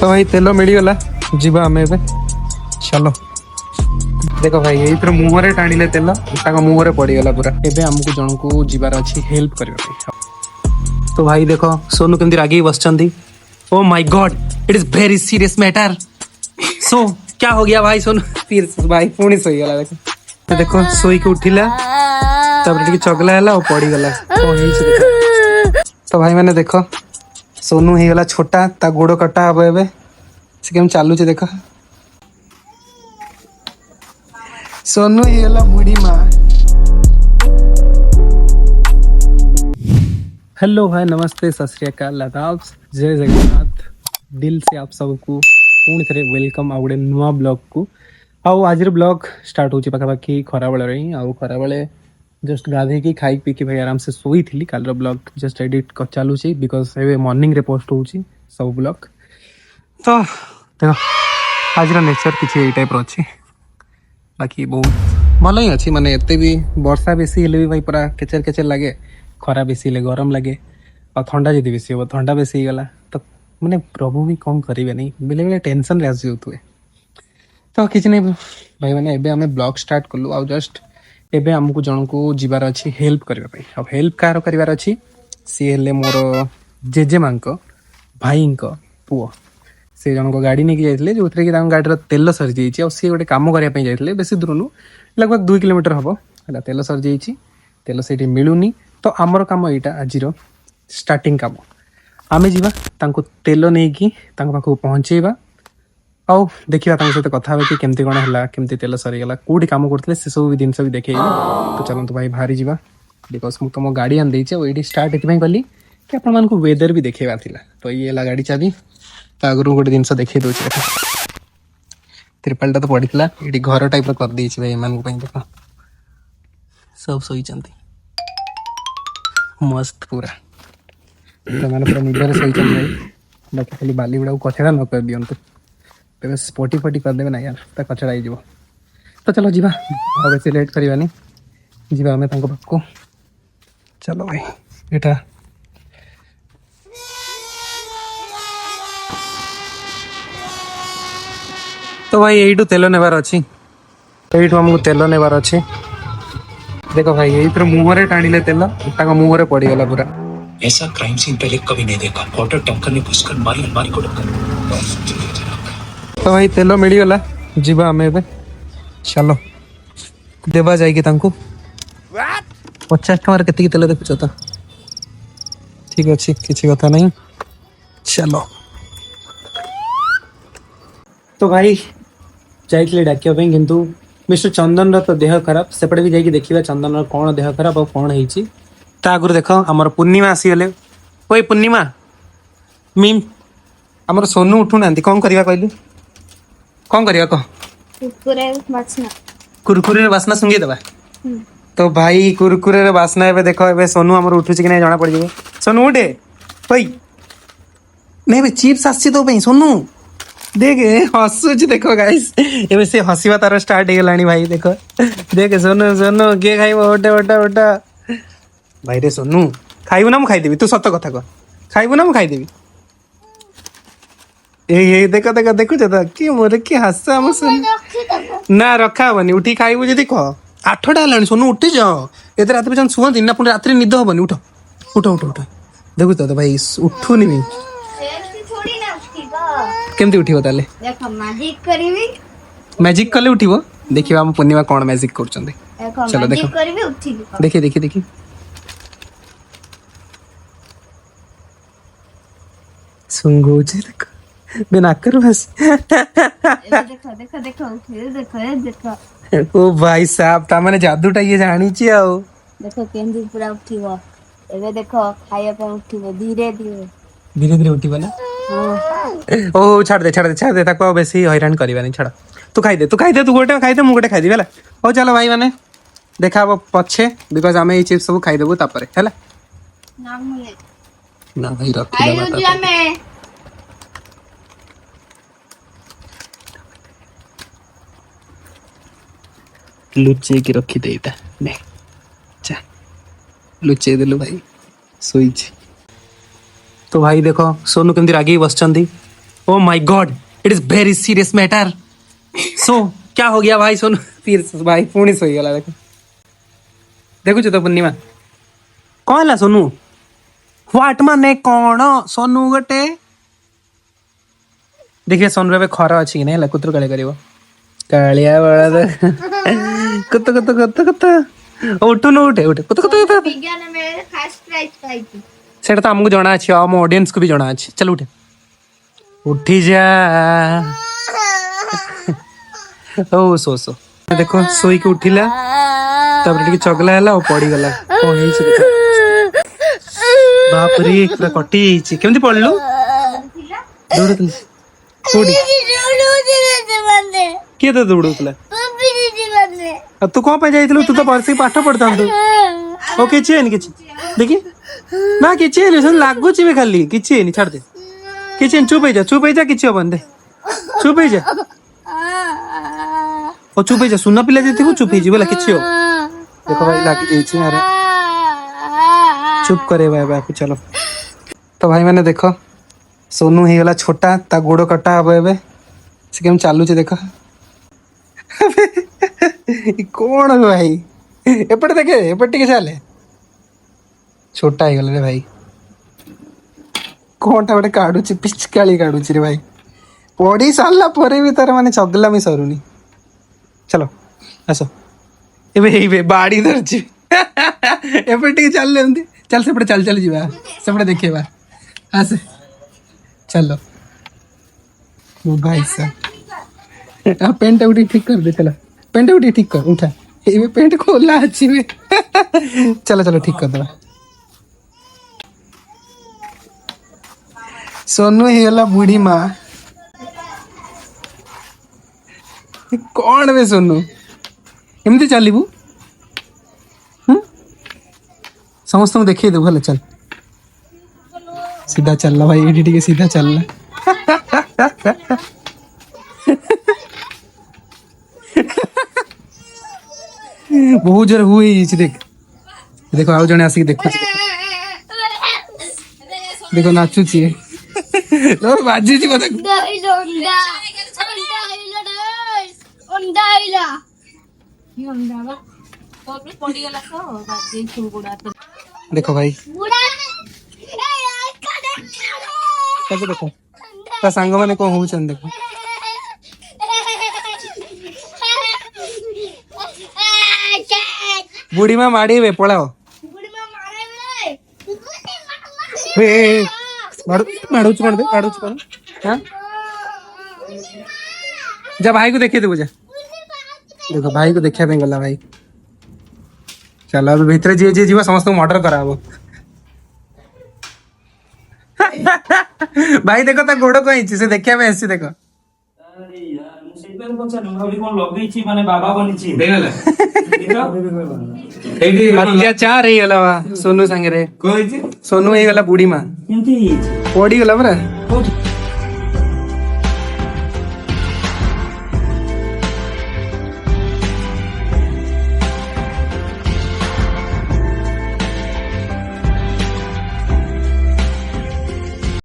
तो भाई तेल मिलगला जीवा आम ए चलो देख भाई ये मुहर टाणिले तेल मुहर पड़गला पूरा एवं आमको जन को जीवार अच्छी हेल्प करने। तो भाई देख सोनू केमती रागी बस। Oh my god it is very serious matter. So क्या हो गया भाई सोनू फिर भाई पुणी सोईगला देख देखो सोईक उठिला चगला है और पड़गला। तो भाई मैंने देख सोनू हो गला छोटा ता गोड़ कटा हम एवं से केम चलुच देख सोनू हो गला बुढ़ी माँ। हेलो भाई नमस्ते सत श्री अकाल आदाब जय जगन्नाथ दिल से आप सबको पुणी थे वेलकम आ गए नुआ ब्लॉग को। आज ब्लॉग स्टार्ट होची पाखापाखि खरा बेले रही आउ खरा बेले जस्ट गाधे खाई पी भाई आराम से सोई थी। काल ब्लॉग जस्ट एडिट चलू बिकज ए मॉर्निंग रे पोस्ट होची सब ब्लॉग। तो देख आज नेचर किसी टाइप अच्छी बाकी बहुत भल ही अच्छी माने एते भी वर्षा बेसी हेले भी भाई पूरा केचर केचर लगे खरा बेसी हेले गरम लगे और ठंडा जब बेसी हम ठंडा बेसी गला तो मैंने प्रभु भी कौन करेंगे नहीं बेले बेले टेंशन रे आसी जाउथुए। तो किसी नहीं भाई मैंने एबे हमें ब्लॉग स्टार्ट कलु आ जस्ट एबे हमको जन को जीवार अच्छी हेल्प करने अब हेल्प कार करार अच्छी सी हेले मोर जेजेमा भाई पुओ से जन को गाड़ी नहीं जाते जो थे कि गाड़ी तेल सरी जाइए सी गोटे कम करने जाते बेसी दूर नु लगभग 2 किलोमीटर हम है तेल सरी जाइए तेल से मिलूनी। तो आमर कम यहाँ आज स्टार्टिंग कम आम जा तेल नहीं पाखक पहुँचेबा आउ देखा सहित कथा कि केमती कौन है केमती तेल सरीगला कौटी कम करते से सब जिन भी देखे। तो चलते भाई बाहरी जा बिकज मुझे तुम गाड़ी आनी ये स्टार्ट ये कली कि आपण वेदर भी देखा तो ये गाड़ी चाबी तो आगु गोटे जिन देखे दूसरे त्रिपालटा तो पड़ा ये घर टाइप कर देछि भाई एम देख सब सोई मस्त पूरा तो मैंने पूरा निजर सोई भाई बाकी खाली बाली गुड़ा कचड़ा न कर दिंतु तेरे स्पॉटी फटी करदे ना यार तो कचड़ा ही। तो चलो जीवा और बेसी लेट करवानी जीवा आम पाक चलो भाई एटा तो भाई यू तेल नेबार अच्छी यू आमको तेल नेबार अच्छी देख भाई ये मुहर टाणिले तेल मुहर पड़गला पूरा। ऐसा क्राइम सीन पहले कभी नहीं देखा। वाटर टैंकर ने घुसकर मारी अलमारी को तो भाई तेल मिलगला जीवा आम ए चलो देवा जाएगी 50 टकर के तेल देखुच तो ठीक अच्छे किसी कथा नहीं चलो। तो भाई जाइए डाकिया किंतु मिस्टर चंदन तो देह खराब सेपटे भी जाइए देखा चंदन कौन देह खराब और कौन होती आगु देख आमर पूर्णिमा आसीगले ओए पूर्णिमा मीम आमर सोनू उठू ना कौन करवा कहलु कौन करवा कह कुरकुरे बास्ना सुंगे दबा। तो भाई कुरकुरे बास्ना ए देख ए सोनू आमर उठू कि नहीं जना पड़ जाए सोनू उठे भाई नहीं भाई चिप्स आसी तो भाई सोनू देख हसुच देखो गाइस ए से हसीबा तार स्टार्ट हो गलानी भाई देख देख सोनू सोनू किए खाइब ओटा ओटा ओटा भाई रे सोनू खाइबू ना मुझे खाईदेवी तू सत कथा कह खाइबू ना मुझे खाईदेवी ये देख देख देखुच तो कि मोर कि हस आम ना रखा हेनी उठी खाइबू जी कह 8टा है सोनू उठी जाओ ये रात पे शुअती ना पुणी रात निद हेनी उठ उठ उठ उठ देखुच तो भाई उठुनी भी केमती उठिबो ताले देखो मैजिक करिवि मैजिक कले उठिबो देखिबा हम पूर्णिमा कोन मैजिक करछन्ते चलो देखो करिवि उठिबि देखि देखि देखि सुंगोजे देखो बिना कर बस देखो देखो देखो देखो देखो ओ भाई साहब ता माने जादूटा ये जानी छी आउ देखो केंदी पूरा उठिबो एबे देखो खाइया पे उठिबो धीरे धीरे उठिबो ना ओ छाड़ दे ताको बेसी हैरान करबानी छाड़ तू खाई दे तू गोटे खाई दे मु गोटे खाई देबे हला ओ चलो भाई माने देखा पछे बिकॉज़ हमें ये चिप्स सब खाई देबो तापरे हला ना भाई रख ले बात लुचे की रखी दे इटा ने चा लुचे देलु भाई सोई छी। तो भाई देखो सोनू केमती रागी बस। Oh oh my god, it is very serious matter. So क्या हो गया भाई सोनू? फिर भाई पुणी सोई गला। देखो देखुच तो पूर्णिमा कौन है सोनू? व्हाट माने कौन सोनू गोटे? देखिए सोनू रे खरा अच्छी कि नहीं कुतर काले करिवो कालिया बळद कुत कुत कुत कुत उठुनु उठे उठे कुत कुत कुत। विज्ञान में फर्स्ट प्राइज पाई थी। सेटा तो हमको जଣା अछि हम ऑडियंस को भी जଣା अछि। चल उठे उठी जा। ओ सो सो देखो सोई के उठिला तब टिके चगला हला और पड़ी गला। कोन हेइ छै देखो बाप रे पूरा कटि ଯାଇଛି। केमति पड़लु? दौड़ुतली कोडी के तो दौड़ुतला? तू कौन पे जाइतलु? तू तो बरसी पाठ पढ़तांतु। ओ किछि एनि किछि देखि ना किछि एनि सन लागु छिबे खाली किछि एनि छाड़ दे। किछि एनि चुप हो जा किछि होबन दे। चुप हो जा ओ चुप हो जा। सुना पिला जे थिबु चुप हो जिबला किछि हो। देखो भाई लागी जाइछि। अरे चुप करे भाई बापू। चलो तो भाई मैंने देखो सोनू ही गला छोटा ता गोड़ कटा हबो एबे से केम चालू छे देखो। कौन है भाई? एपटे देखे एपटे के चाले छोटा ही गले रे भाई। कोनटा बटे काढू छि पिचकाली काढू छि रे भाई। पढ़ी सारला परे भी तार माने चगला में सरुनी। चलो आसो एबे बाड़ी धरछि। एपटे के चल लेंदी चल सेपटे चल चल जीवा सेपटे देखेबा आसे चलो वो भाई साहब। आप पेंट उठी ठीक कर दे। चलो पेंट उठी ठीक कर उठा ये पेंट खोला अच्छी में। चलो चलो ठीक कर दो। सोनू ही गला बूढ़ी माँ। कौन बे सोनू एमती चलू? समस्त देखिए दो भले चल सीधा चलना भाई एडी के सीधा चलना। बहुत जोर हुई देख देखो आउ जने आसिक देखो देखो नाचू छी और बाजी छी बता देखो भाई कैसे देखो ता सांग माने को होउ छन देखो। बुढ़ी माँ माड़ी वे पड़ाओ माड़ू कर दे माड़ू कर। हाँ जा भाई को देखिए दे जा। देखो भाई को देखिया पे गला भाई। चलो अब भीतर जी जी जीवा समस्त को मर्डर कराबो। भाई देखो ता गोड़ कहीं से देखिया पे ऐसी देखो। अत्याचार ही गला वा सोनू संगे रे। सोनू ही गला बूढ़ी माँ पड़ी गला परा।